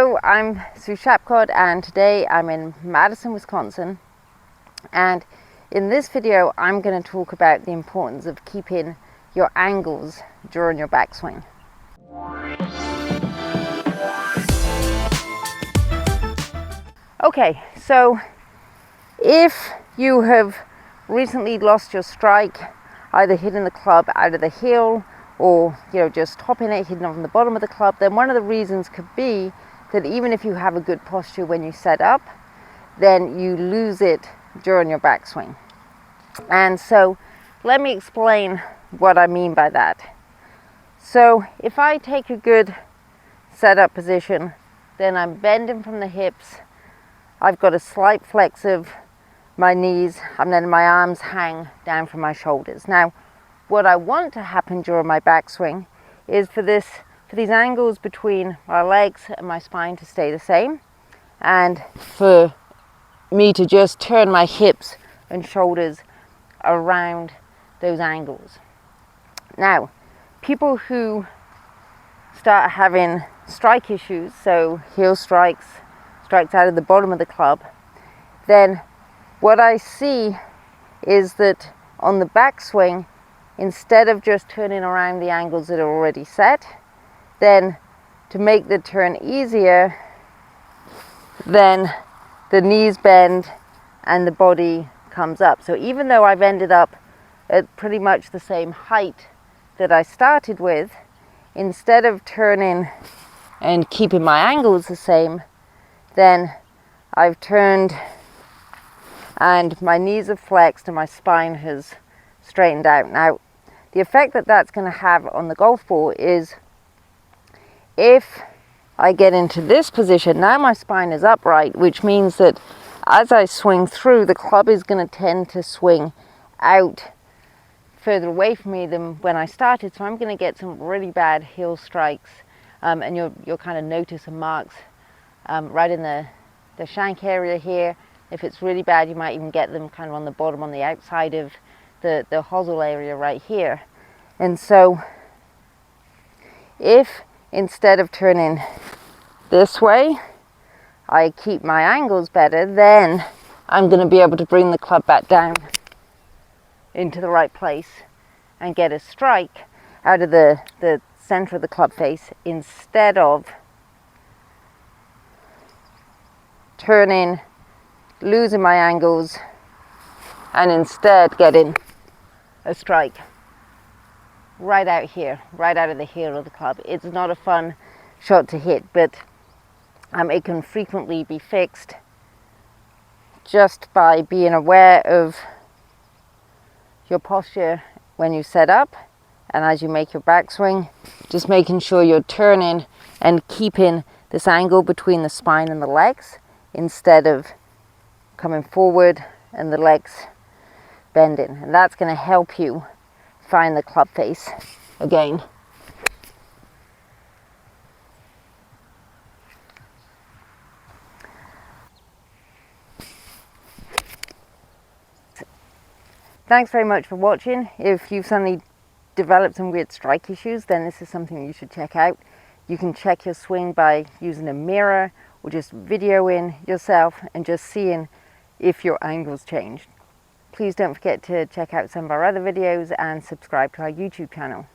Hello, I'm Shapcott and today I'm in Madison, Wisconsin, and in this video I'm going to talk about the importance of keeping your angles during your backswing. Okay, so if you have recently lost your strike, either hitting the club out of the heel or just topping it, hitting on the bottom of the club, then one of the reasons could be that even if you have a good posture when you set up, then you lose it during your backswing. And so let me explain what I mean by that. So if I take a good setup position, then I'm bending from the hips, I've got a slight flex of my knees, and then my arms hang down from my shoulders. Now, what I want to happen during my backswing is for these angles between my legs and my spine to stay the same, and for me to just turn my hips and shoulders around those angles. Now, people who start having strike issues, so heel strikes out of the bottom of the club, then what I see is that on the backswing, instead of just turning around the angles that are already set, then to make the turn easier, then the knees bend and the body comes up. So even though I've ended up at pretty much the same height that I started with, instead of turning and keeping my angles the same, then I've turned and my knees have flexed and my spine has straightened out. Now, the effect that that's going to have on the golf ball is if I get into this position, now my spine is upright, which means that as I swing through, the club is going to tend to swing out further away from me than when I started. So I'm going to get some really bad heel strikes, and you'll kind of notice some marks right in the shank area here. If it's really bad, you might even get them kind of on the bottom, on the outside of the hosel area right here. And so if instead of turning this way, I keep my angles better, then I'm going to be able to bring the club back down into the right place and get a strike out of the center of the club face, instead of turning, losing my angles, and instead getting a strike right out here, right out of the heel of the club. It's not a fun shot to hit, but it can frequently be fixed just by being aware of your posture when you set up, and as you make your backswing, just making sure you're turning and keeping this angle between the spine and the legs, instead of coming forward and the legs bending. And that's going to help you find the club face again. Thanks very much for watching. If you've suddenly developed some weird strike issues, then this is something you should check out. You can check your swing by using a mirror or just videoing yourself and just seeing if your angles changed. Please don't forget to check out some of our other videos and subscribe to our YouTube channel.